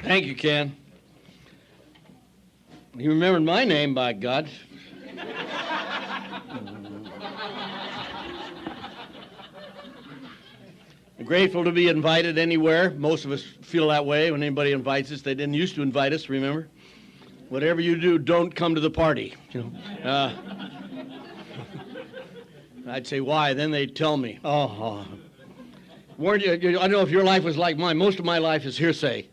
Thank you, Ken. You remembered my name, by God. I'm grateful to be invited anywhere. Most of us feel that way when anybody invites us. They didn't used to invite us, remember? Whatever you do, don't come to the party. I'd say, why? Then they'd tell me. Warned you, I don't know if your life was like mine. Most of my life is hearsay.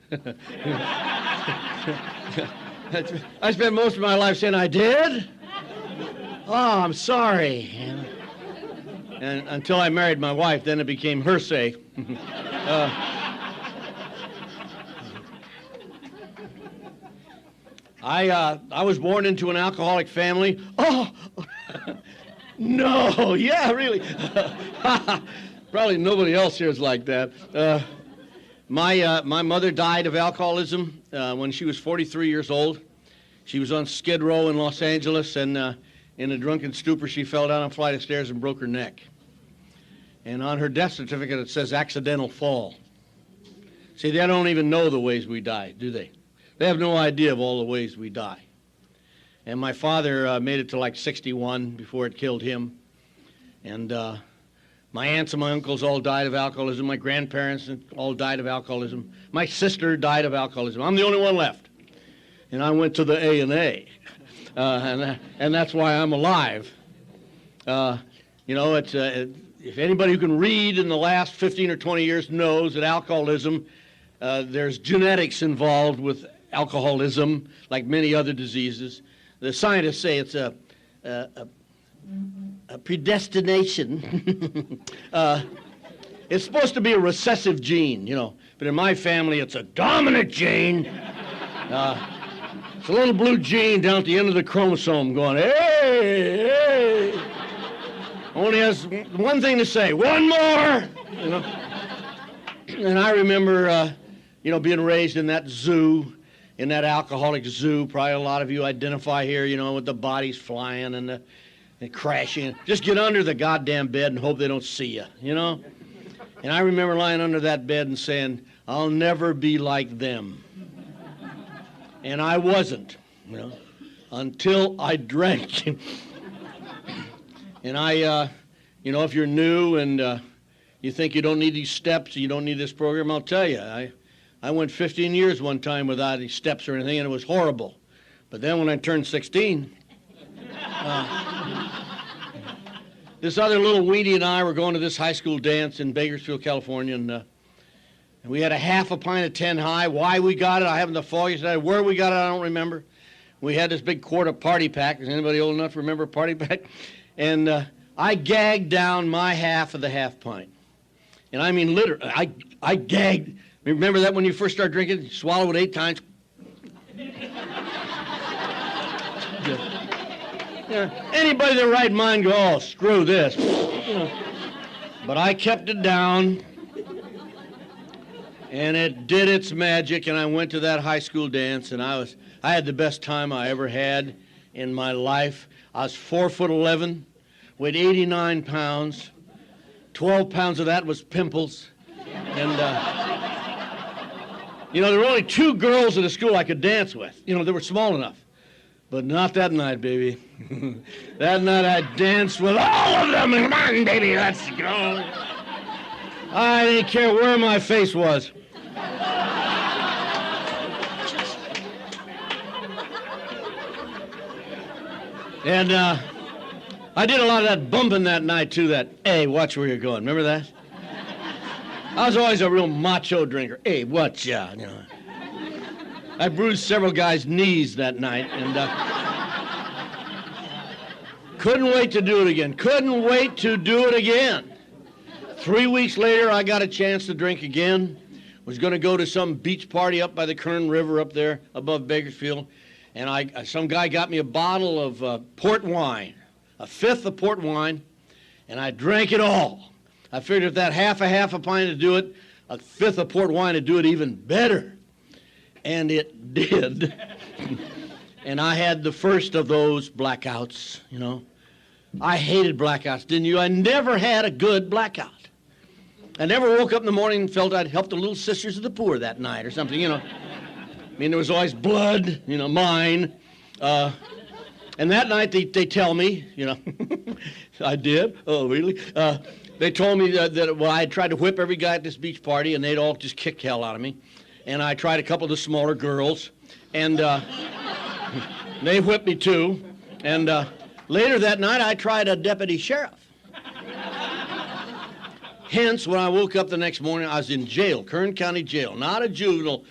I spent most of my life saying, I did? Oh, I'm sorry. And until I married my wife, then it became hearsay. I was born into an alcoholic family. Oh, no, yeah, really. Probably nobody else here is like that. My mother died of alcoholism when she was 43 years old. She was on Skid Row in Los Angeles, and in a drunken stupor, she fell down a flight of stairs and broke her neck. And on her death certificate, it says accidental fall. See, they don't even know the ways we die, do they? They have no idea of all the ways we die. And my father made it to like 61 before it killed him. And my aunts and my uncles all died of alcoholism. My grandparents all died of alcoholism. My sister died of alcoholism. I'm the only one left. And I went to the A&A. And that's why I'm alive. It's if anybody who can read in the last 15 or 20 years knows that alcoholism, there's genetics involved with alcoholism, like many other diseases. The scientists say it's a predestination. It's supposed to be a recessive gene, but in my family it's a dominant gene. It's a little blue gene down at the end of the chromosome going, hey, hey. Only has one thing to say, one more. And I remember, being raised in that zoo, in that alcoholic zoo. Probably a lot of you identify here, with the bodies flying and crashing. Just get under the goddamn bed and hope they don't see you, And I remember lying under that bed and saying, I'll never be like them. And I wasn't, until I drank. And I, if you're new and you think you don't need these steps, you don't need this program, I'll tell you. I went 15 years one time without any steps or anything, and it was horrible. But then when I turned 16, this other little weedy and I were going to this high school dance in Bakersfield, California, and we had a half a pint of 10 high. Why we got it, I haven't the foggiest idea. Where we got it, I don't remember. We had this big quart of Party Pack. Is anybody old enough to remember Party Pack? And I gagged down my half of the half pint. And I mean literally, I gagged. Remember that when you first start drinking, you swallow it 8 times? Anybody in their right mind go, oh, screw this. But I kept it down, and it did its magic, and I went to that high school dance, and I had the best time I ever had in my life. I was 4'11", weighed 89 pounds. 12 pounds of that was pimples. And, there were only 2 girls in the school I could dance with. They were small enough. But not that night, baby. That night I danced with all of them. Come on, baby, let's go. I didn't care where my face was. And I did a lot of that bumping that night, too, that, hey, watch where you're going. Remember that? I was always a real macho drinker. Hey, watch out, I bruised several guys' knees that night, and couldn't wait to do it again. Couldn't wait to do it again. 3 weeks later, I got a chance to drink again. Was going to go to some beach party up by the Kern River up there above Bakersfield, and some guy got me a bottle of port wine, a fifth of port wine, and I drank it all. I figured if that half a pint to do it, a fifth of port wine would do it even better. And it did. And I had the first of those blackouts, I hated blackouts, didn't you? I never had a good blackout. I never woke up in the morning and felt I'd helped the Little Sisters of the Poor that night or something, I mean, there was always blood, mine. And that night they tell me, I did. Oh, really? They told me that I had tried to whip every guy at this beach party, and they'd all just kick hell out of me. And I tried a couple of the smaller girls, and they whipped me too. And later that night, I tried a deputy sheriff. Hence, when I woke up the next morning, I was in jail, Kern County Jail, not a juvenile,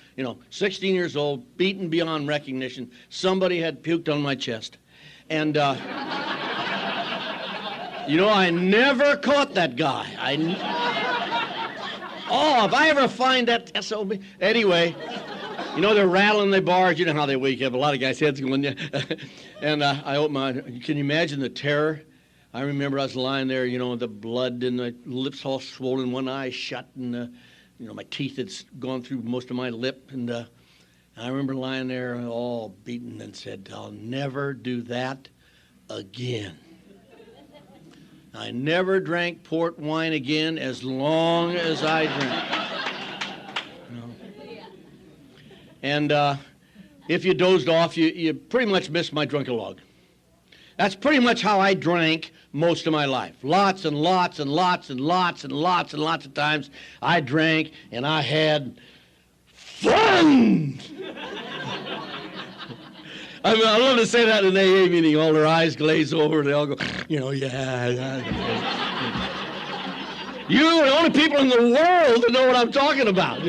16 years old, beaten beyond recognition. Somebody had puked on my chest. And, I never caught that guy. If I ever find that SOB. Anyway, they're rattling the bars. You know how they wake up. A lot of guys' heads going, yeah. And I opened my, can you imagine the terror? I remember I was lying there, the blood and the lips all swollen, one eye shut, and, my teeth had gone through most of my lip. And I remember lying there all beaten and said, I'll never do that again. I never drank port wine again as long as I drank. And if you dozed off, you pretty much missed my drunken log. That's pretty much how I drank most of my life. Lots and lots and lots and lots and lots and lots of times I drank and I had fun. I love to say that in an AA meeting. All their eyes glaze over. They all go, yeah. You're the only people in the world that know what I'm talking about.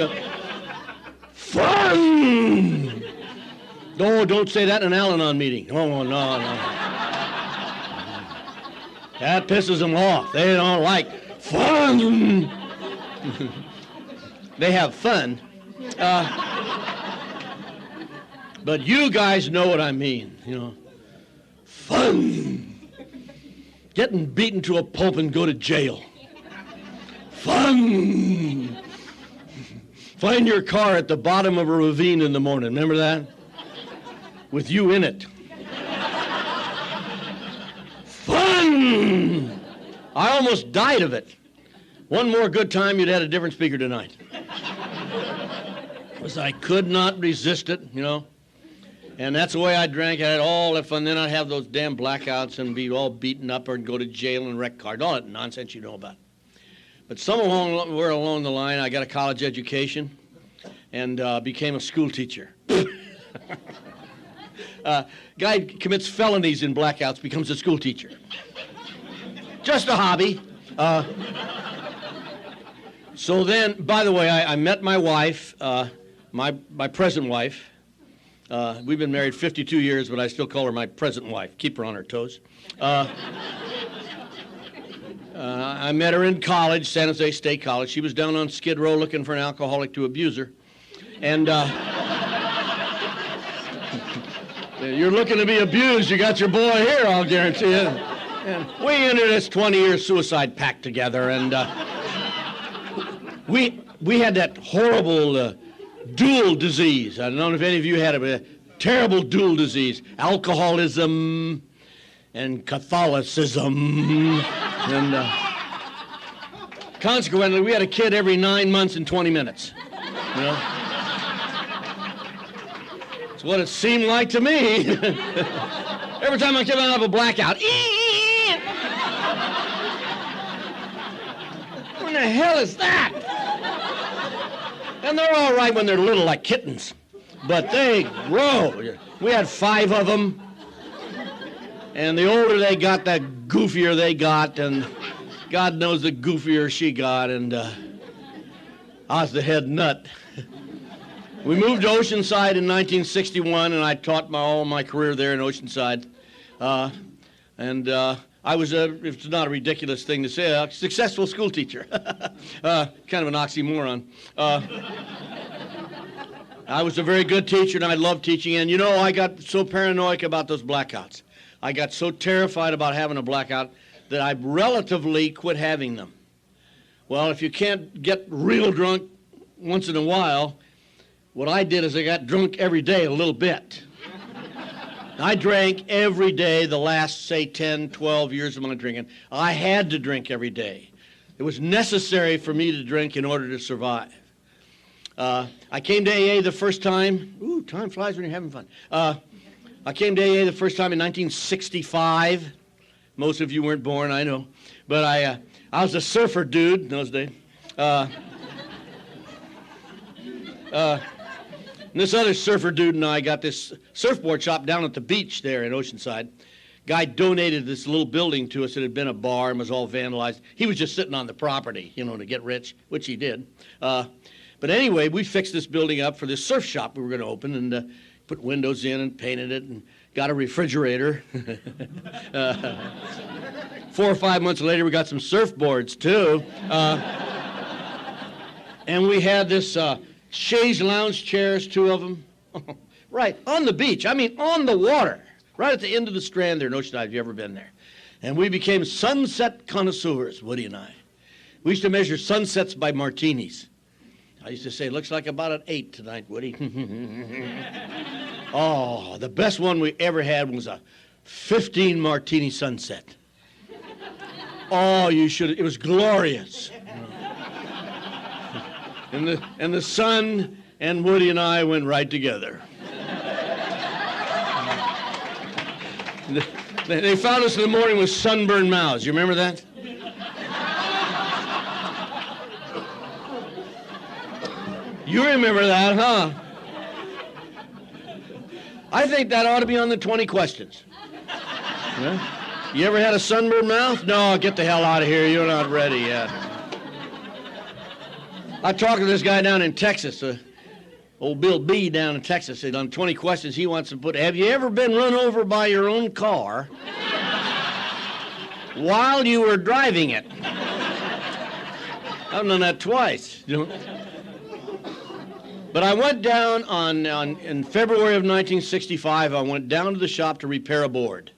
Fun. No, don't say that in an Al-Anon meeting. Oh, no. That pisses them off. They don't like fun. They have fun. But you guys know what I mean, Fun. Getting beaten to a pulp and go to jail. Fun. Find your car at the bottom of a ravine in the morning. Remember that? With you in it. Fun! I almost died of it. One more good time, you'd had a different speaker tonight. Because I could not resist it, And that's the way I drank. I had all the fun. Then I'd have those damn blackouts and be all beaten up and go to jail and wreck cars. All that nonsense you know about. But somewhere along the line, I got a college education and became a school teacher. Guy commits felonies in blackouts, becomes a school teacher. Just a hobby. So then, by the way, I met my wife, my present wife. We've been married 52 years, but I still call her my present wife. Keep her on her toes. I met her in college, San Jose State College. She was down on Skid Row looking for an alcoholic to abuse her. And you're looking to be abused, you got your boy here, I'll guarantee you. And we entered this 20-year suicide pact together, and we had that horrible dual disease. I don't know if any of you had it, but a terrible dual disease. Alcoholism and Catholicism. And consequently, we had a kid every 9 months and 20 minutes. It's what it seemed like to me. Every time I came out of a blackout. What the hell is that? And they're all right when they're little, like kittens. But they grow. We had 5 of them. And the older they got, the goofier they got. And God knows the goofier she got. And I was the head nut. We moved to Oceanside in 1961, and I taught all my career there in Oceanside. I was it's not a ridiculous thing to say, a successful school teacher. Kind of an oxymoron. I was a very good teacher, and I loved teaching. And, I got so paranoid about those blackouts. I got so terrified about having a blackout that I relatively quit having them. Well, if you can't get real drunk once in a while, what I did is I got drunk every day a little bit. I drank every day the last, say, 10, 12 years of my drinking. I had to drink every day. It was necessary for me to drink in order to survive. I came to AA the first time. Ooh, time flies when you're having fun. I came to AA the first time in 1965. Most of you weren't born, I know. But I was a surfer dude in those days. And this other surfer dude and I got this surfboard shop down at the beach there in Oceanside. Guy donated this little building to us. It had been a bar and was all vandalized. He was just sitting on the property, to get rich, which he did. But anyway, we fixed this building up for this surf shop we were going to open and put windows in and painted it and got a refrigerator. 4 or 5 months later, we got some surfboards, too. And we had this chaise lounge chairs, 2 of them. Right, on the beach. I mean, on the water. Right at the end of the Strand there in Oceanside, if you've ever been there. And we became sunset connoisseurs, Woody and I. We used to measure sunsets by martinis. I used to say, looks like about an 8 tonight, Woody. Oh, the best one we ever had was a 15 martini sunset. Oh, you should, it was glorious. And the sun and Woody and I went right together. They found us in the morning with sunburned mouths. You remember that? You remember that, huh? I think that ought to be on the 20 questions. Yeah? You ever had a sunburned mouth? No, get the hell out of here. You're not ready yet. I talked to this guy down in Texas, old Bill B down in Texas, said on 20 questions he wants to put, have you ever been run over by your own car while you were driving it? I've done that twice. But I went down in February of 1965, I went down to the shop to repair a board.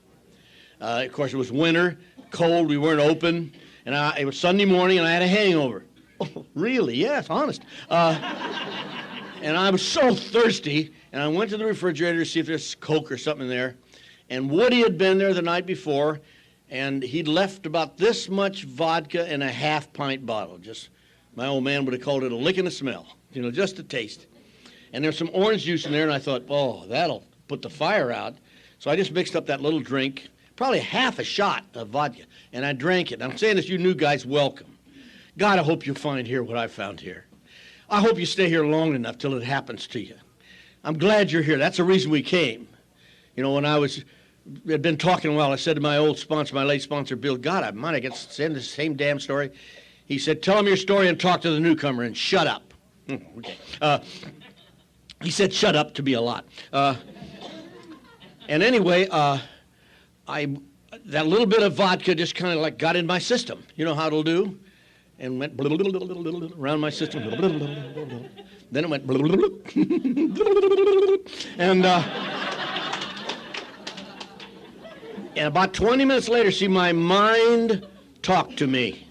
Of course, it was winter, cold, we weren't open, and it was Sunday morning and I had a hangover. Oh, really? Yes, honest. And I was so thirsty, and I went to the refrigerator to see if there's Coke or something in there. And Woody had been there the night before, and he'd left about this much vodka in a half-pint bottle. Just, my old man would have called it a lick and a smell, just a taste. And there's some orange juice in there, and I thought, oh, that'll put the fire out. So I just mixed up that little drink, probably half a shot of vodka, and I drank it. And I'm saying this, you new guys, welcome. God, I hope you find here what I found here. I hope you stay here long enough till it happens to you. I'm glad you're here. That's the reason we came. When had been talking a while, I said to my old sponsor, my late sponsor, Bill, God, I might have said the same damn story. He said, tell him your story and talk to the newcomer and shut up. Okay. He said shut up to me a lot. And anyway, that little bit of vodka just kind of like got in my system. You know how it'll do? And went around my system. Then it went and about 20 minutes later, see, my mind talked to me.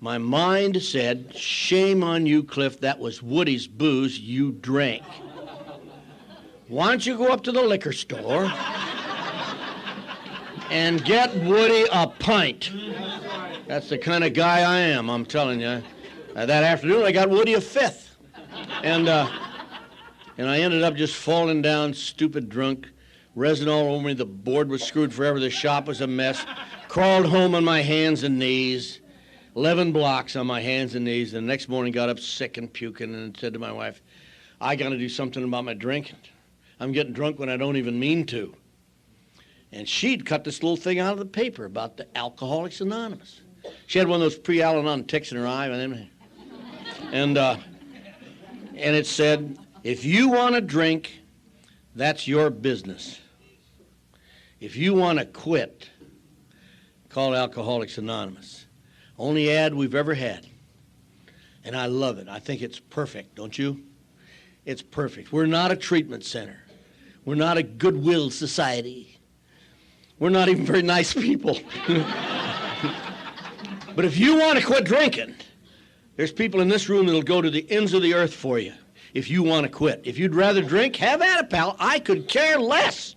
My mind said, shame on you, Cliff, that was Woody's booze you drank. Why don't you go up to the liquor store and get Woody a pint? That's the kind of guy I am, I'm telling you. That afternoon, I got Woody a 5th. And I ended up just falling down, stupid drunk, resin all over me. The board was screwed forever. The shop was a mess. Crawled home on my hands and knees. 11 blocks on my hands and knees. And the next morning, got up sick and puking and said to my wife, I got to do something about my drinking. I'm getting drunk when I don't even mean to. And she'd cut this little thing out of the paper about the Alcoholics Anonymous. She had one of those pre-Al-Anon ticks in her eye, and it said, if you want to drink, that's your business. If you want to quit, call Alcoholics Anonymous. Only ad we've ever had. And I love it. I think it's perfect, don't you? It's perfect. We're not a treatment center. We're not a goodwill society. We're not even very nice people. But if you want to quit drinking, there's people in this room that'll go to the ends of the earth for you if you want to quit. If you'd rather drink, have at it, pal. I could care less.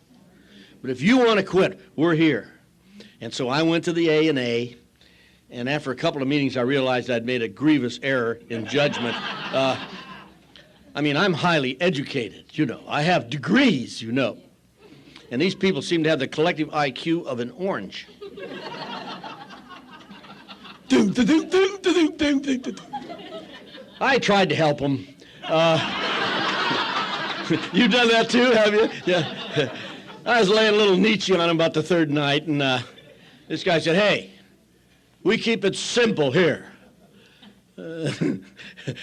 But if you want to quit, we're here. And so I went to the A&A, And after a couple of meetings, I realized I'd made a grievous error in judgment. I mean, I'm highly educated, you know. I have degrees, you know. And these people seem to have the collective IQ of an orange. I tried to help them. You done that too, have you? Yeah. I was laying a little Nietzsche on him about the third night, and this guy said, "Hey, we keep it simple here."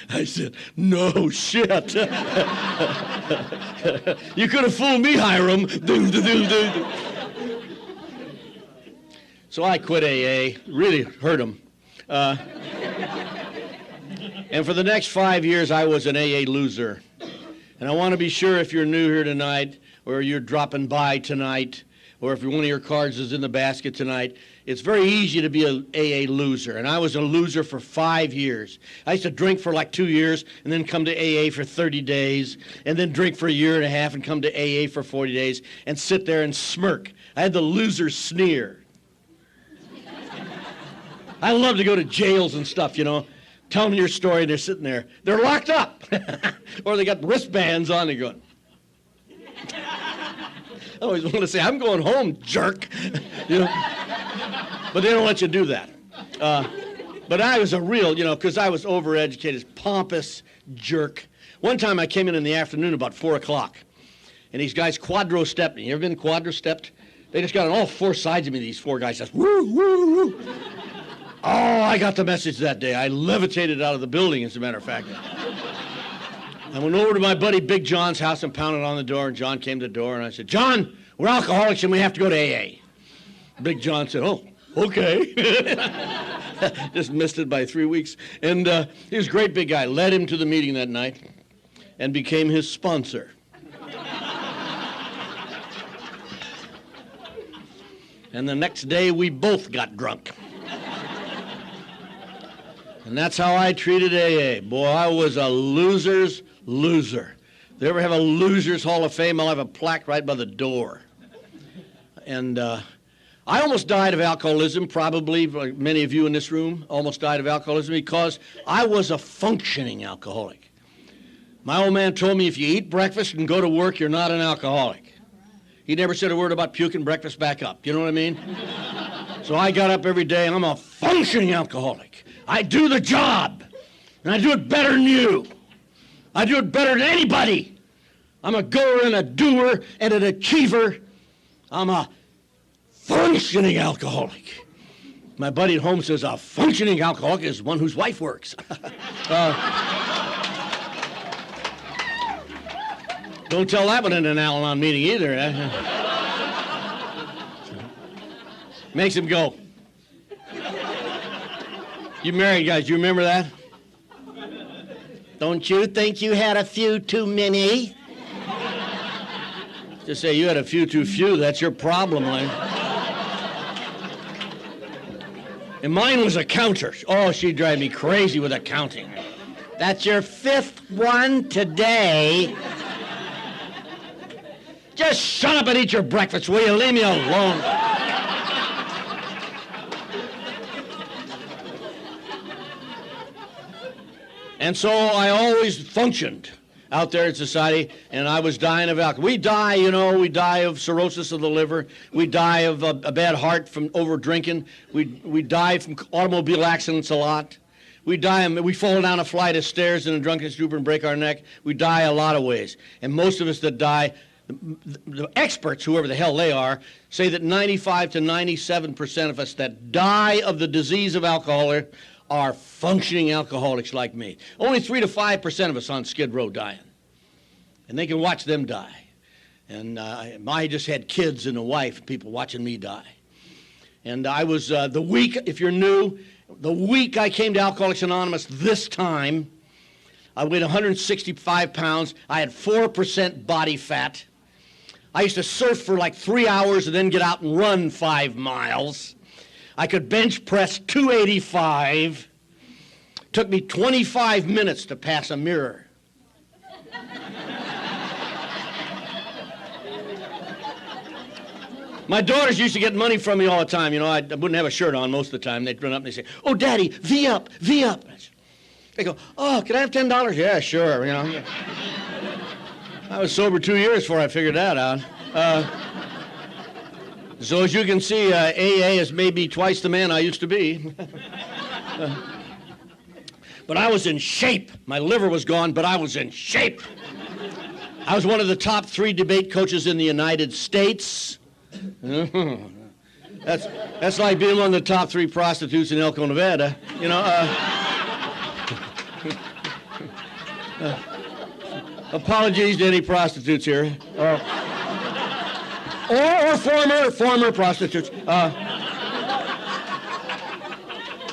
I said, "No shit." You could have fooled me, Hiram. So I quit AA. Really hurt him. And for the next 5 years, I was an AA loser. And I want to be sure if you're new here tonight, or you're dropping by tonight, or if one of your cards is in the basket tonight, it's very easy to be an AA loser. And I was a loser for 5 years. I used to drink for like 2 years and then come to AA for 30 days and then drink for a year and a half and come to AA for 40 days and sit there and smirk. I had the loser sneer. I love to go to jails and stuff, you know. Tell them your story, they're sitting there. They're locked up. Or they got wristbands on, they're going. I always want to say, "I'm going home, jerk." You know? But they don't let you do that. But I was a real, you know, because I was overeducated, pompous jerk. One time I came in the afternoon about 4 o'clock, and these guys quadro-stepped me. You ever been quadro-stepped? They just got on all four sides of me, these four guys. Just woo, woo, woo. Oh, I got the message that day. I levitated out of the building, as a matter of fact. I went over to my buddy Big John's house and pounded on the door, and John came to the door, and I said, "John, we're alcoholics and we have to go to AA." Big John said, "Oh, okay." Just missed it by 3 weeks. And he was a great big guy. Led him to the meeting that night and became his sponsor. And the next day, we both got drunk. And that's how I treated AA. Boy, I was a loser's loser. If they ever have a Losers Hall of Fame, I'll have a plaque right by the door. And I almost died of alcoholism, probably, like many of you in this room almost died of alcoholism, because I was a functioning alcoholic. My old man told me, if you eat breakfast and go to work, you're not an alcoholic. He never said a word about puking breakfast back up. You know what I mean? So I got up every day, and I'm a functioning alcoholic. I do the job, and I do it better than you. I do it better than anybody. I'm a goer and a doer and an achiever. I'm a functioning alcoholic. My buddy at home says a functioning alcoholic is one whose wife works. Don't tell that one in an Al-Anon meeting either. Makes him go. You married guys, you remember that? Don't you think you had a few too many? Just say you had a few too few, that's your problem, Lane. And mine was a counter. Oh, she'd drive me crazy with accounting. That's your fifth one today. Just shut up and eat your breakfast, will you? Leave me alone. And so I always functioned out there in society, and I was dying of alcohol. We die, you know, we die of cirrhosis of the liver. We die of a bad heart from over drinking. We die from automobile accidents a lot. We die, we fall down a flight of stairs in a drunken stupor and break our neck. We die a lot of ways. And most of us that die, the experts, whoever the hell they are, say that 95 to 97% of us that die of the disease of alcohol are functioning alcoholics like me. Only 3 to 5% of us on Skid Row dying. And they can watch them die. And I just had kids and a wife and people watching me die. And I was, the week, if you're new, the week I came to Alcoholics Anonymous this time, I weighed 165 pounds. I had 4% body fat. I used to surf for like 3 hours and then get out and run 5 miles. I could bench press 285. Took me 25 minutes to pass a mirror. My daughters used to get money from me all the time. You know, I wouldn't have a shirt on most of the time. They'd run up and they'd say, "Oh, Daddy, V up, V up." They go, "Oh, can I have $10? Yeah, sure." You know. I was sober 2 years before I figured that out. So as you can see, AA is maybe twice the man I used to be. But I was in shape. My liver was gone, but I was in shape. I was one of the top 3 debate coaches in the United States. That's like being one of the top 3 prostitutes in Elko, Nevada. You know. Apologies to any prostitutes here, or former prostitutes.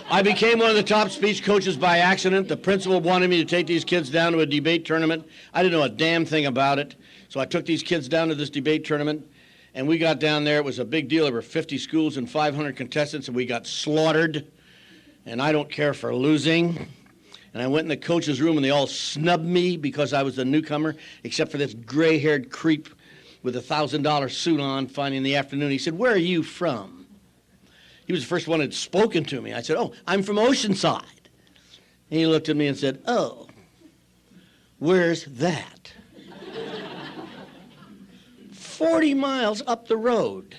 I became one of the top speech coaches by accident. The principal wanted me to take these kids down to a debate tournament. I didn't know a damn thing about it. So I took these kids down to this debate tournament, and we got down there. It was a big deal. There were 50 schools and 500 contestants, and we got slaughtered. And I don't care for losing. And I went in the coach's room, and they all snubbed me because I was the newcomer, except for this gray-haired creep with a $1,000 suit on finally in the afternoon. He said, "Where are you from?" He was the first one that had spoken to me. I said, "Oh, I'm from Oceanside." And he looked at me and said, "Oh, where's that?" 40 miles up the road.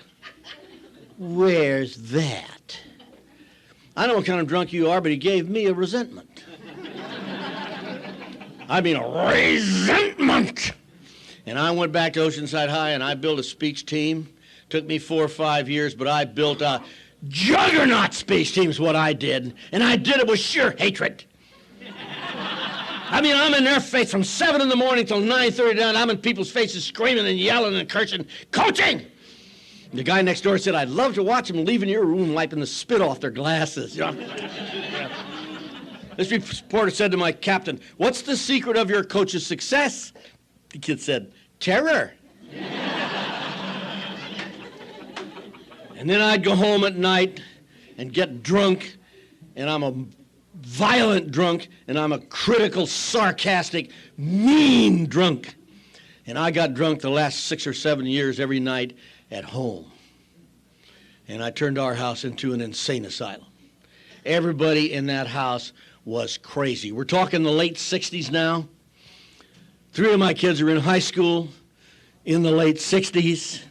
Where's that? I don't know what kind of drunk you are, but he gave me a resentment. I mean, a resentment. And I went back to Oceanside High, and I built a speech team. Took me 4 or 5 years, but I built a juggernaut speech team is what I did. And I did it with sheer hatred. I mean, I'm in their face from 7 in the morning till 9:30 down. I'm in people's faces screaming and yelling and cursing, "Coaching!" The guy next door said, "I'd love to watch them leaving your room wiping the spit off their glasses." You know? This reporter said to my captain, "What's the secret of your coach's success?" The kid said, "Terror." And then I'd go home at night and get drunk, and I'm a violent drunk, and I'm a critical, sarcastic, mean drunk. And I got drunk the last 6 or 7 years every night at home. And I turned our house into an insane asylum. Everybody in that house was crazy. We're talking the late 60s now. 3 of my kids are in high school in the late 60s.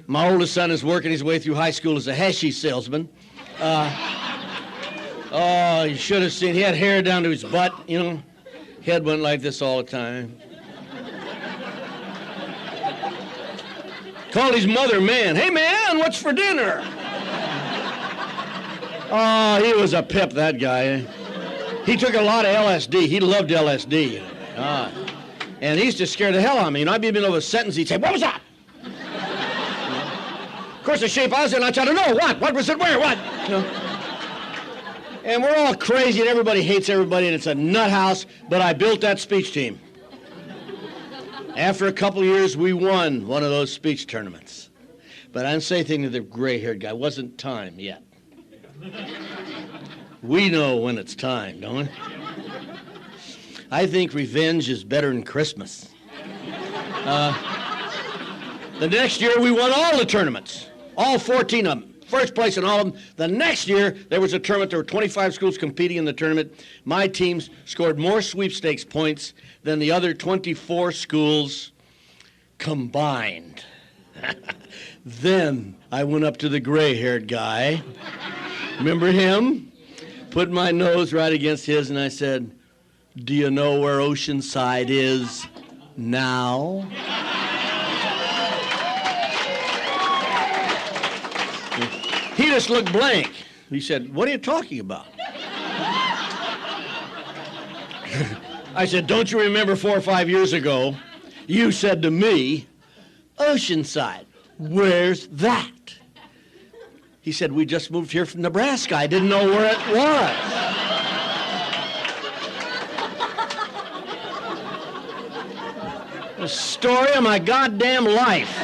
My oldest son is working his way through high school as a hashish salesman. Oh, you should have seen. He had hair down to his butt, you know. Head went like this all the time. Called his mother, "Man. Hey, man, what's for dinner?" Oh, he was a pip, that guy. He took a lot of LSD. He loved LSD. And he used to scare the hell out of me. And I'd be in the middle of a sentence, he'd say, "What was that?" Of course, the shape I was in, I'd try to know what. What was it? Where? What? You know? And we're all crazy, and everybody hates everybody, and it's a nut house, but I built that speech team. After a couple of years, we won one of those speech tournaments. But I didn't say anything to the gray-haired guy. It wasn't time yet. We know when it's time, don't we? I think revenge is better than Christmas. The next year, we won all the tournaments, all 14 of them. First place in all of them. The next year, there was a tournament. There were 25 schools competing in the tournament. My teams scored more sweepstakes points than the other 24 schools combined. Then I went up to the gray-haired guy. Remember him? Put my nose right against his, and I said, "Do you know where Oceanside is now?" He just looked blank. He said, "What are you talking about?" I said, "Don't you remember 4 or 5 years ago, you said to me, 'Oceanside, where's that?'" He said, "We just moved here from Nebraska. I didn't know where it was." The story of my goddamn life.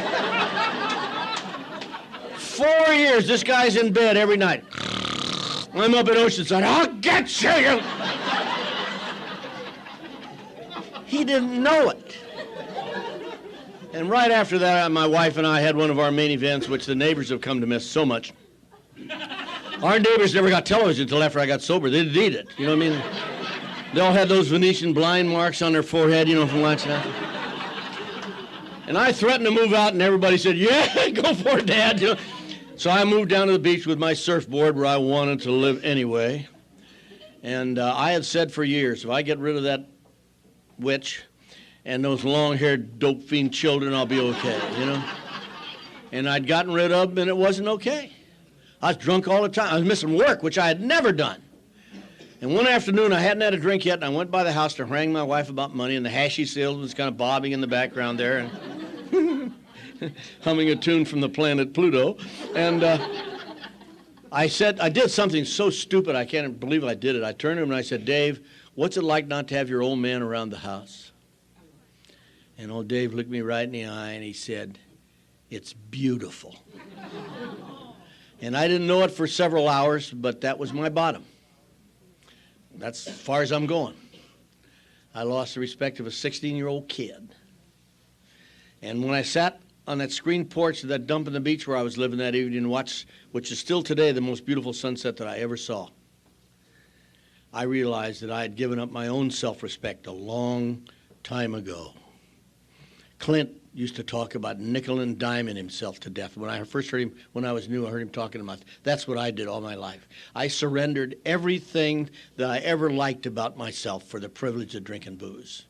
4 years, this guy's in bed every night. I'm up at Oceanside. "I'll get you!" He didn't know it. And right after that, my wife and I had one of our main events, which the neighbors have come to miss so much. Our neighbors never got television until after I got sober. They didn't need it, you know what I mean? They all had those Venetian blind marks on their forehead, you know, from watching that. And I threatened to move out, and everybody said, yeah, go for it, Dad. You know? So I moved down to the beach with my surfboard where I wanted to live anyway. And I had said for years, if I get rid of that witch and those long-haired dope fiend children, I'll be okay, you know? And I'd gotten rid of them, and it wasn't okay. I was drunk all the time. I was missing work, which I had never done. And one afternoon, I hadn't had a drink yet, and I went by the house to harangue my wife about money, and the hashy salesman was kind of bobbing in the background there and humming a tune from the planet Pluto. And I did something so stupid, I can't believe I did it. I turned to him and I said, Dave, what's it like not to have your old man around the house? And old Dave looked me right in the eye, and he said, it's beautiful. And I didn't know it for several hours, but that was my bottom. That's as far as I'm going. I lost the respect of a 16-year-old kid. And when I sat on that screen porch of that dump in the beach where I was living that evening and watched, which is still today the most beautiful sunset that I ever saw, I realized that I had given up my own self-respect a long time ago. Clint used to talk about nickel and diming himself to death. When I first heard him, when I was new, I heard him talking about, that's what I did all my life. I surrendered everything that I ever liked about myself for the privilege of drinking booze.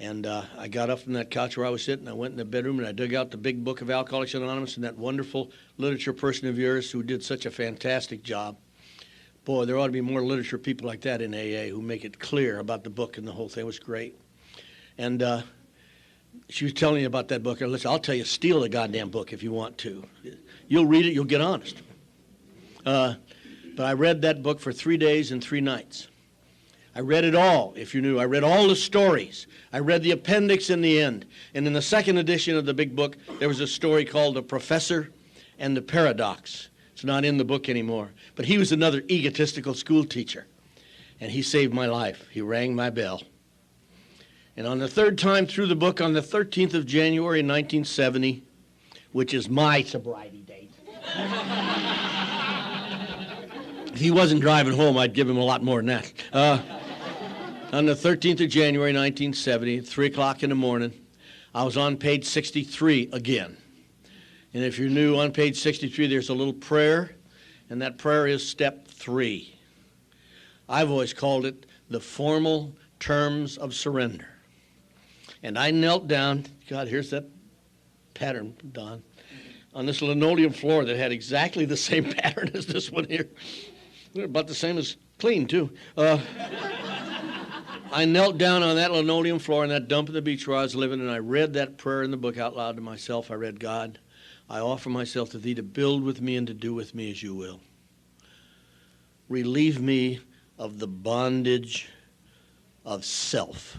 And I got up from that couch where I was sitting, I went in the bedroom, and I dug out the big book of Alcoholics Anonymous and that wonderful literature person of yours who did such a fantastic job. Boy, there ought to be more literature people like that in AA who make it clear about the book, and the whole thing was great. And she was telling me about that book. And listen, I'll tell you, steal the goddamn book if you want to. You'll read it, you'll get honest. But I read that book for 3 days and 3 nights. I read it all, if you knew. I read all the stories. I read the appendix in the end. And in the second edition of the big book, there was a story called The Professor and the Paradox. It's not in the book anymore. But he was another egotistical school teacher. And he saved my life. He rang my bell. And on the third time through the book, on the 13th of January 1970, which is my sobriety date. If he wasn't driving home, I'd give him a lot more than that. On the 13th of January 1970, 3 o'clock in the morning, I was on page 63 again. And if you're new, on page 63, there's a little prayer, and that prayer is step 3. I've always called it the formal terms of surrender. And I knelt down, God, here's that pattern, Don, on this linoleum floor that had exactly the same pattern as this one here. They're about the same as clean, too. I knelt down on that linoleum floor in that dump in the beach where I was living, and I read that prayer in the book out loud to myself. I read, God, I offer myself to thee to build with me and to do with me as you will. Relieve me of the bondage of self.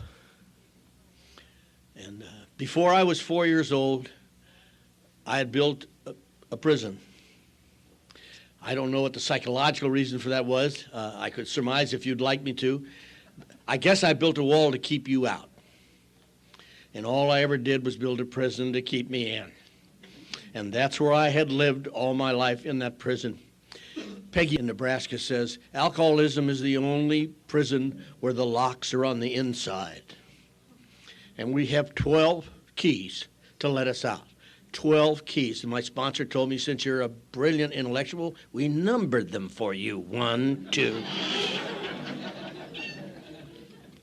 And before I was 4 years old, I had built a prison. I don't know what the psychological reason for that was. I could surmise if you'd like me to. I guess I built a wall to keep you out. And all I ever did was build a prison to keep me in. And that's where I had lived all my life, in that prison. Peggy in Nebraska says, alcoholism is the only prison where the locks are on the inside. And we have 12 keys to let us out. 12 keys. And my sponsor told me, since you're a brilliant intellectual, we numbered them for you. 1, 2.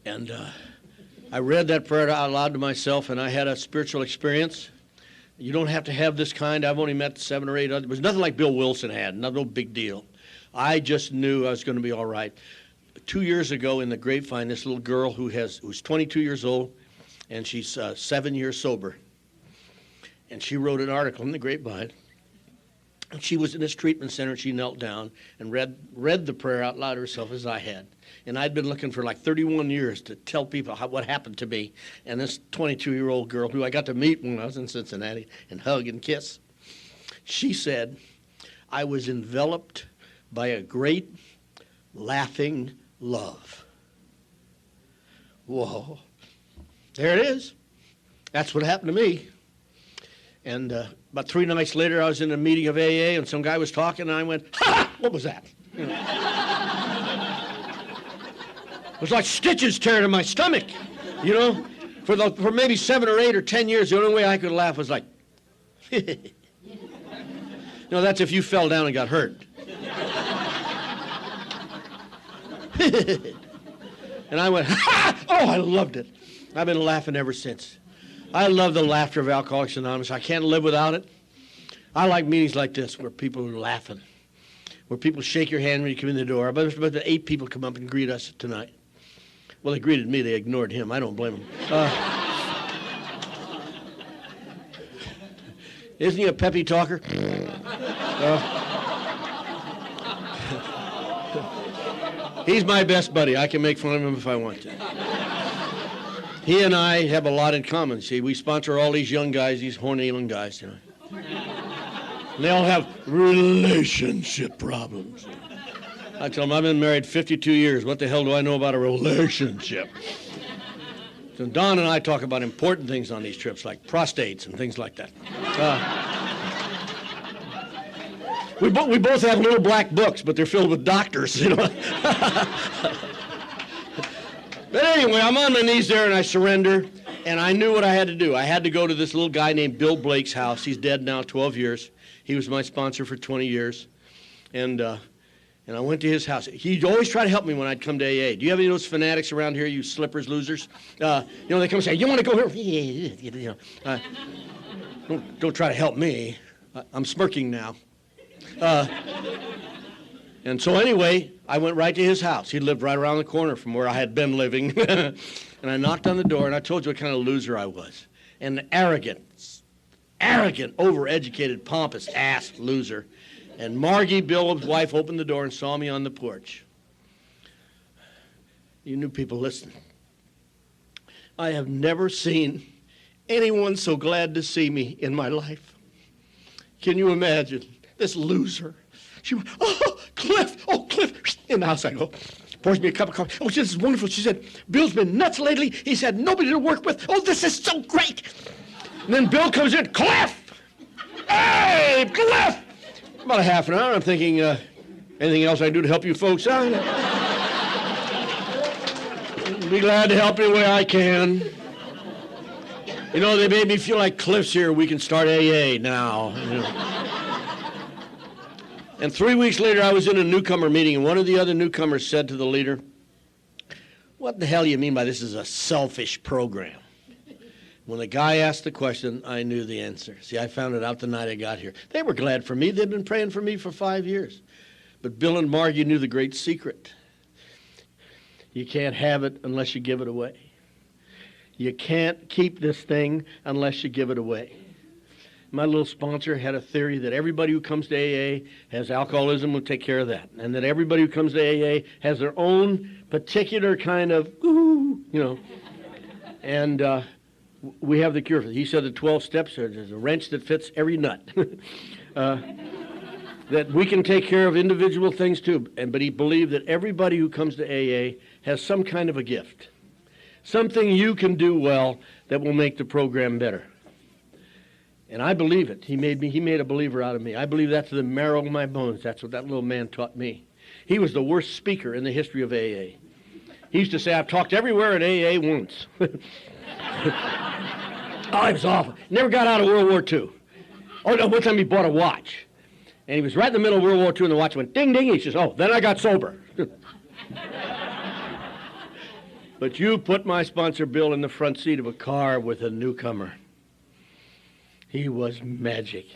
And I read that prayer out loud to myself, and I had a spiritual experience. You don't have to have this kind. I've only met 7 or 8 others. It was nothing like Bill Wilson had, no big deal. I just knew I was going to be all right. 2 years ago in the Grapevine, this little girl who's 22 years old, and she's 7 years sober. And she wrote an article in the Grapevine. And she was in this treatment center, and she knelt down and read the prayer out loud herself as I had. And I'd been looking for like 31 years to tell people what happened to me. And this 22-year-old girl, who I got to meet when I was in Cincinnati and hug and kiss, she said, I was enveloped by a great laughing love. Whoa. There it is. That's what happened to me. And about 3 nights later, I was in a meeting of AA, and some guy was talking, and I went, ha! What was that? You know. It was like stitches tearing in my stomach, you know. For maybe 7 or 8 or 10 years, the only way I could laugh was like, no, that's if you fell down and got hurt. And I went, ha! Oh, I loved it. I've been laughing ever since. I love the laughter of Alcoholics Anonymous. I can't live without it. I like meetings like this where people are laughing, where people shake your hand when you come in the door. About 8 people come up and greet us tonight. Well, they greeted me. They ignored him. I don't blame them. Isn't he a peppy talker? He's my best buddy. I can make fun of him if I want to. He and I have a lot in common. See, we sponsor all these young guys, these horny young guys, you know. And they all have relationship problems. I tell them, I've been married 52 years. What the hell do I know about a relationship? So Don and I talk about important things on these trips, like prostates and things like that. We both have little black books, but they're filled with doctors, you know. But anyway, I'm on my knees there, and I surrender, and I knew what I had to do. I had to go to this little guy named Bill Blake's house. He's dead now, 12 years. He was my sponsor for 20 years. And I went to his house. He'd always try to help me when I'd come to AA. Do you have any of those fanatics around here, you slippers losers? You know, they come and say, you want to go here? You know, don't try to help me. I'm smirking now. And so anyway, I went right to his house. He lived right around the corner from where I had been living. And I knocked on the door, and I told you what kind of loser I was. An arrogant, overeducated, pompous ass loser. And Margie, Bill's wife, opened the door and saw me on the porch. You new people, listen. I have never seen anyone so glad to see me in my life. Can you imagine? This loser. She went, oh, Cliff, in the house I go. Pours me a cup of coffee. Oh, this is wonderful. She said, Bill's been nuts lately. He's had nobody to work with. Oh, this is so great. And then Bill comes in, Cliff! Hey, Cliff! About a half an hour, I'm thinking, anything else I can do to help you folks out? Be glad to help any way I can. You know, they made me feel like Cliff's here. We can start AA now. You know. And 3 weeks later, I was in a newcomer meeting, and one of the other newcomers said to the leader, what the hell do you mean by this is a selfish program? When the guy asked the question, I knew the answer. See, I found it out the night I got here. They were glad for me. They'd been praying for me for 5 years. But Bill and Margie knew the great secret. You can't have it unless you give it away. You can't keep this thing unless you give it away. My little sponsor had a theory that everybody who comes to AA has alcoholism, will take care of that. And that everybody who comes to AA has their own particular kind of, you know. And we have the cure for it. He said the 12 steps are there's a wrench that fits every nut. That we can take care of individual things too. But he believed that everybody who comes to AA has some kind of a gift. Something you can do well that will make the program better. And I believe it. He made a believer out of me. I believe that to the marrow of my bones. That's what that little man taught me. He was the worst speaker in the history of AA. He used to say, I've talked everywhere at AA once. Oh, it was awful. Never got out of World War II. Oh, no, one time he bought a watch. And he was right in the middle of World War II, and the watch went ding, ding. He says, oh, then I got sober. But you put my sponsor Bill in the front seat of a car with a newcomer. He was magic.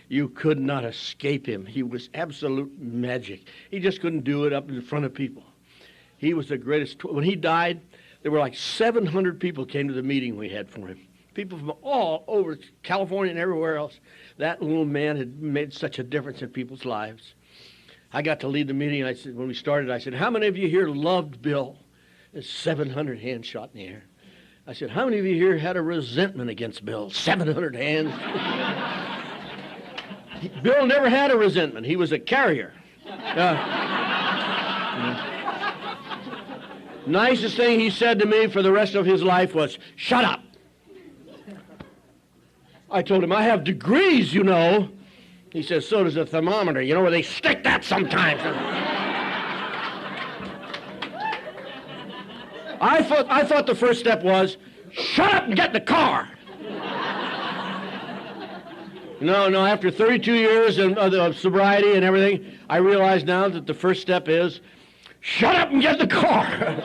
You could not escape him. He was absolute magic. He just couldn't do it up in front of people. He was the greatest. When he died, there were like 700 people came to the meeting we had for him. People from all over California and everywhere else. That little man had made such a difference in people's lives. I got to lead the meeting. I said, when we started, I said, how many of you here loved Bill? There's 700 hands shot in the air. I said, how many of you here had a resentment against Bill? 700 hands. Bill never had a resentment. He was a carrier. Nicest thing he said to me for the rest of his life was, shut up. I told him, I have degrees, you know. He says, so does a thermometer, you know, where they stick that sometimes. I thought the first step was, shut up and get in the car. No, after 32 years of sobriety and everything, I realize now that the first step is, shut up and get in the car.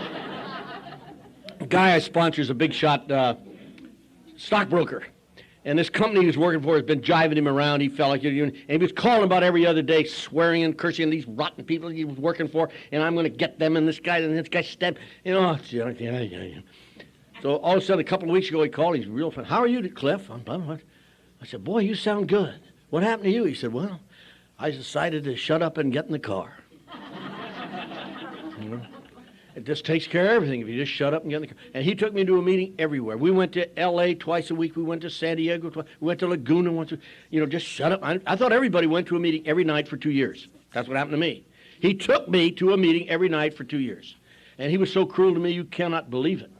A guy I sponsor is a big shot stockbroker. And this company he was working for has been jiving him around. He felt like, and he was calling about every other day, swearing and cursing these rotten people he was working for, and I'm going to get them, and this guy stabbed, So all of a sudden, a couple of weeks ago, he called. He's real fun. How are you, Cliff? I said, boy, you sound good. What happened to you? He said, well, I decided to shut up and get in the car. You know? It just takes care of everything if you just shut up and get in the car. And he took me to a meeting everywhere. We went to L.A. twice a week. We went to San Diego twice. We went to Laguna once. Just shut up. I thought everybody went to a meeting every night for 2 years. That's what happened to me. He took me to a meeting every night for 2 years. And he was so cruel to me, you cannot believe it.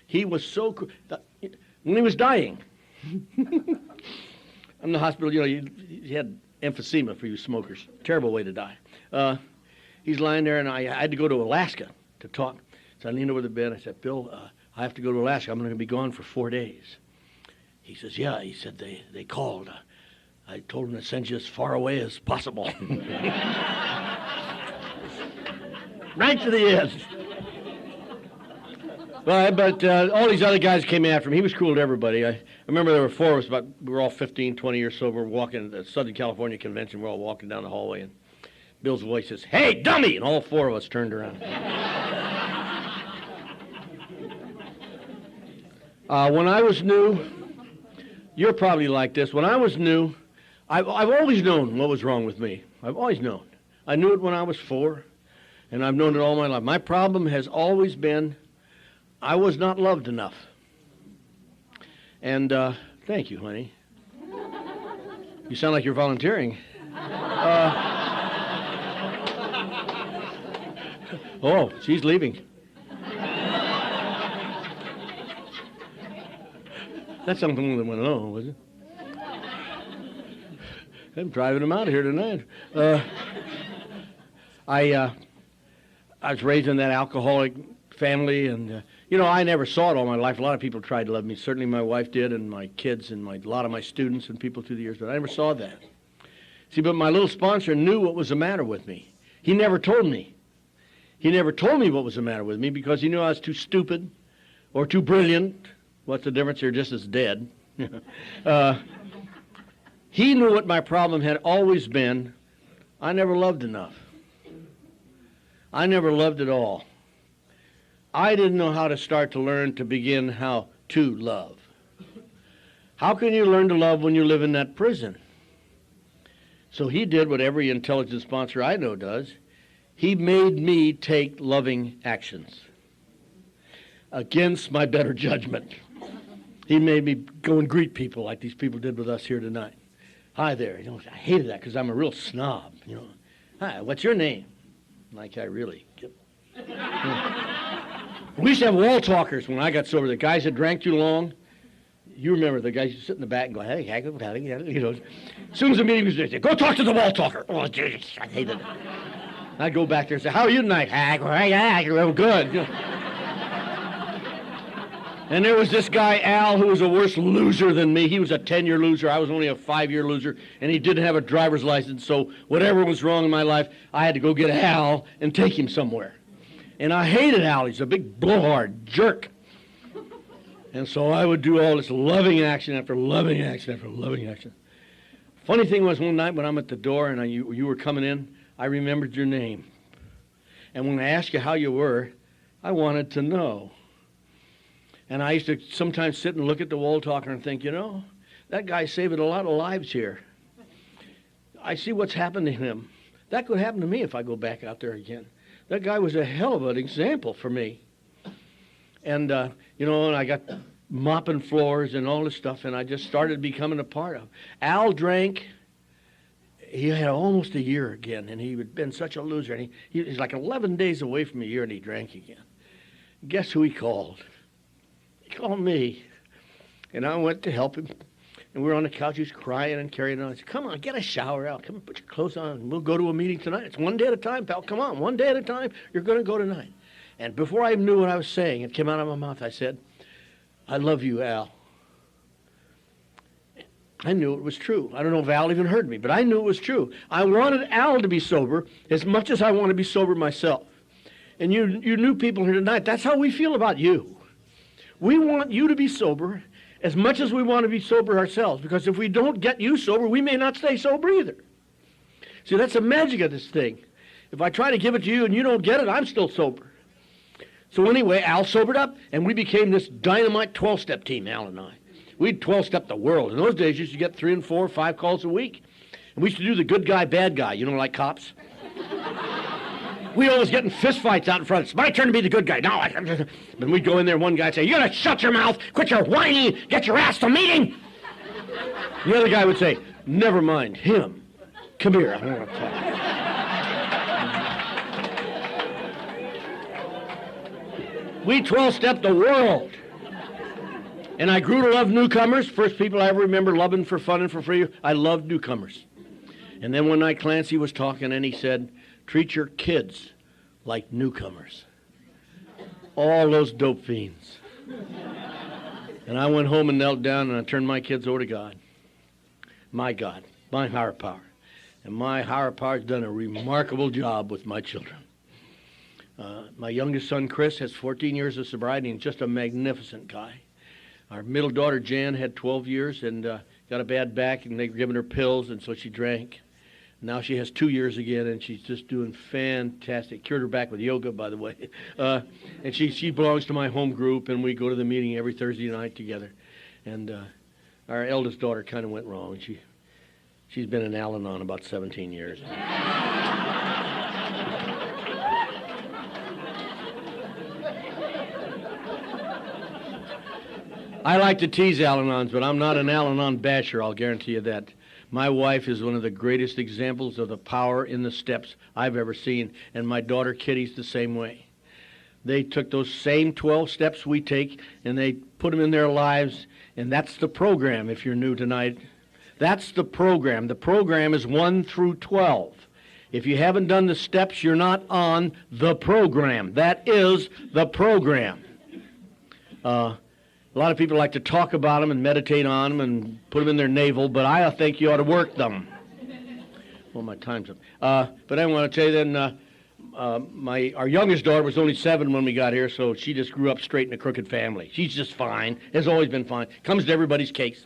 He was so cruel. When he was dying, in the hospital, he had emphysema for you smokers. Terrible way to die. He's lying there, and I had to go to Alaska to talk. So I leaned over the bed. I said, Bill, I have to go to Alaska. I'm going to be gone for 4 days. He says, yeah. He said, they called. I told them to send you as far away as possible. Right to the end. But all these other guys came after him. He was cool to everybody. I remember there were 4 of us, we were all 15, 20 years sober, walking at the Southern California Convention. We're all walking down the hallway, and Bill's voice says, hey, dummy! And all 4 of us turned around. When I was new, you're probably like this. When I was new, I've always known what was wrong with me. I've always known. I knew it when I was 4, and I've known it all my life. My problem has always been I was not loved enough. And thank you, honey. You sound like you're volunteering. Oh, she's leaving. That's something that went on, was it? I'm driving him out of here tonight. I was raised in that alcoholic family, and I never saw it all my life. A lot of people tried to love me. Certainly my wife did, and my kids, and a lot of my students and people through the years, but I never saw that. See, but my little sponsor knew what was the matter with me. He never told me. He never told me what was the matter with me because he knew I was too stupid or too brilliant. What's the difference? They're just as dead. He knew what my problem had always been. I never loved enough. I never loved at all. I didn't know how to start to learn to begin how to love. How can you learn to love when you live in that prison? So he did what every intelligent sponsor I know does. He made me take loving actions against my better judgment. He made me go and greet people like these people did with us here tonight. Hi there. I hated that because I'm a real snob. Hi, what's your name? Like I really get. We used to have wall talkers when I got sober. The guys that drank too long. You remember the guys who sit in the back and go, hey, as soon as the meeting was there, go talk to the wall talker. Oh, geez, I hated it. I'd go back there and say, how are you tonight? Well, good. And there was this guy, Al, who was a worse loser than me. He was a 10-year loser. I was only a 5-year loser, and he didn't have a driver's license, so whatever was wrong in my life, I had to go get Al and take him somewhere. And I hated Al. He's a big blowhard jerk. And so I would do all this loving action after loving action after loving action. Funny thing was, one night when I'm at the door and you were coming in, I remembered your name. And when I asked you how you were, I wanted to know. And I used to sometimes sit and look at the wall talker and think, that guy's saving a lot of lives here. I see what's happened to him. That could happen to me if I go back out there again. That guy was a hell of an example for me. And, and I got mopping floors and all this stuff, and I just started becoming a part of it. Al drank. He had almost a year again, and he had been such a loser. And he's like 11 days away from a year, and he drank again. Guess who he called? He called me, and I went to help him. And we were on the couch. He was crying and carrying on. I said, come on, get a shower, Al. Come on, put your clothes on. We'll go to a meeting tonight. It's one day at a time, pal. Come on, one day at a time. You're going to go tonight. And before I knew what I was saying, it came out of my mouth. I said, I love you, Al. I knew it was true. I don't know if Al even heard me, but I knew it was true. I wanted Al to be sober as much as I want to be sober myself. And you new people here tonight, that's how we feel about you. We want you to be sober as much as we want to be sober ourselves, because if we don't get you sober, we may not stay sober either. See, that's the magic of this thing. If I try to give it to you and you don't get it, I'm still sober. So anyway, Al sobered up, and we became this dynamite 12-step team, Al and I. We'd 12-step the world. In those days, you used to get 3 and 4, 5 calls a week. And we used to do the good guy, bad guy, like cops. We always get in fist fights out in front. It's my turn to be the good guy. No, but we'd go in there, one guy would say, you gotta shut your mouth, quit your whining, get your ass to meeting. The other guy would say, never mind him. Come here, I want to talk. We 12-stepped the world. And I grew to love newcomers. First people I ever remember loving for fun and for free. I loved newcomers. And then one night Clancy was talking and he said, treat your kids like newcomers. All those dope fiends. And I went home and knelt down and I turned my kids over to God. My God, my higher power. And my higher power's done a remarkable job with my children. My youngest son, Chris, has 14 years of sobriety and just a magnificent guy. Our middle daughter, Jan, had 12 years and got a bad back, and they were giving her pills, and so she drank. Now she has 2 years again, and she's just doing fantastic. Cured her back with yoga, by the way. And she belongs to my home group, and we go to the meeting every Thursday night together. And our eldest daughter kind of went wrong. She's been in Al-Anon about 17 years. I like to tease Al-Anons, but I'm not an Al-Anon basher, I'll guarantee you that. My wife is one of the greatest examples of the power in the steps I've ever seen, and my daughter Kitty's the same way. They took those same 12 steps we take, and they put them in their lives, and that's the program if you're new tonight. That's the program. The program is 1 through 12. If you haven't done the steps, you're not on the program. That is the program. A lot of people like to talk about them and meditate on them and put them in their navel, but I think you ought to work them. Well, my time's up. But I want to tell you then, our youngest daughter was only 7 when we got here, so she just grew up straight in a crooked family. She's just fine, has always been fine. Comes to everybody's cakes.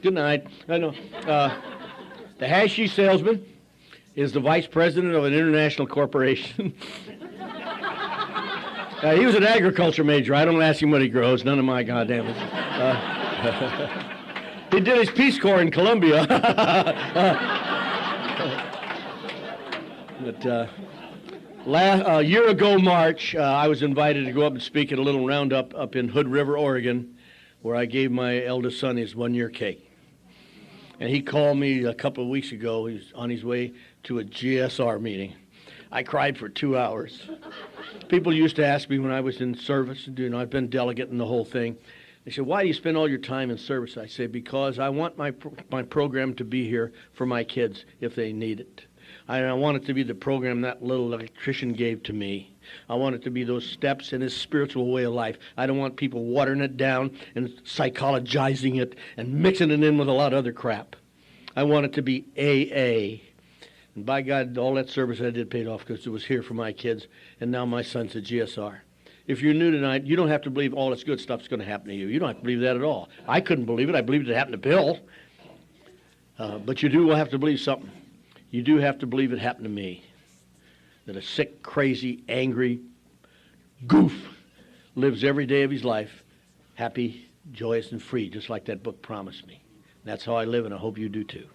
Good night. I know. The hashish salesman is the vice president of an international corporation. He was an agriculture major. I don't ask him what he grows. None of my goddamn business. He did his Peace Corps in Colombia. But a year ago, March, I was invited to go up and speak at a little roundup up in Hood River, Oregon, where I gave my eldest son his 1-year cake. And he called me a couple of weeks ago. He was on his way to a GSR meeting. I cried for 2 hours. People used to ask me when I was in service, I've been delegate in the whole thing. They said, why do you spend all your time in service? I say, because I want my program to be here for my kids if they need it. I want it to be the program that little electrician gave to me. I want it to be those steps in his spiritual way of life. I don't want people watering it down and psychologizing it and mixing it in with a lot of other crap. I want it to be AA. And by God, all that service I did paid off because it was here for my kids, and now my son's at GSR. If you're new tonight, you don't have to believe all this good stuff's going to happen to you. You don't have to believe that at all. I couldn't believe it. I believed it happened to Bill. But you do have to believe something. You do have to believe it happened to me. That a sick, crazy, angry goof lives every day of his life happy, joyous, and free, just like that book promised me. That's how I live, and I hope you do too.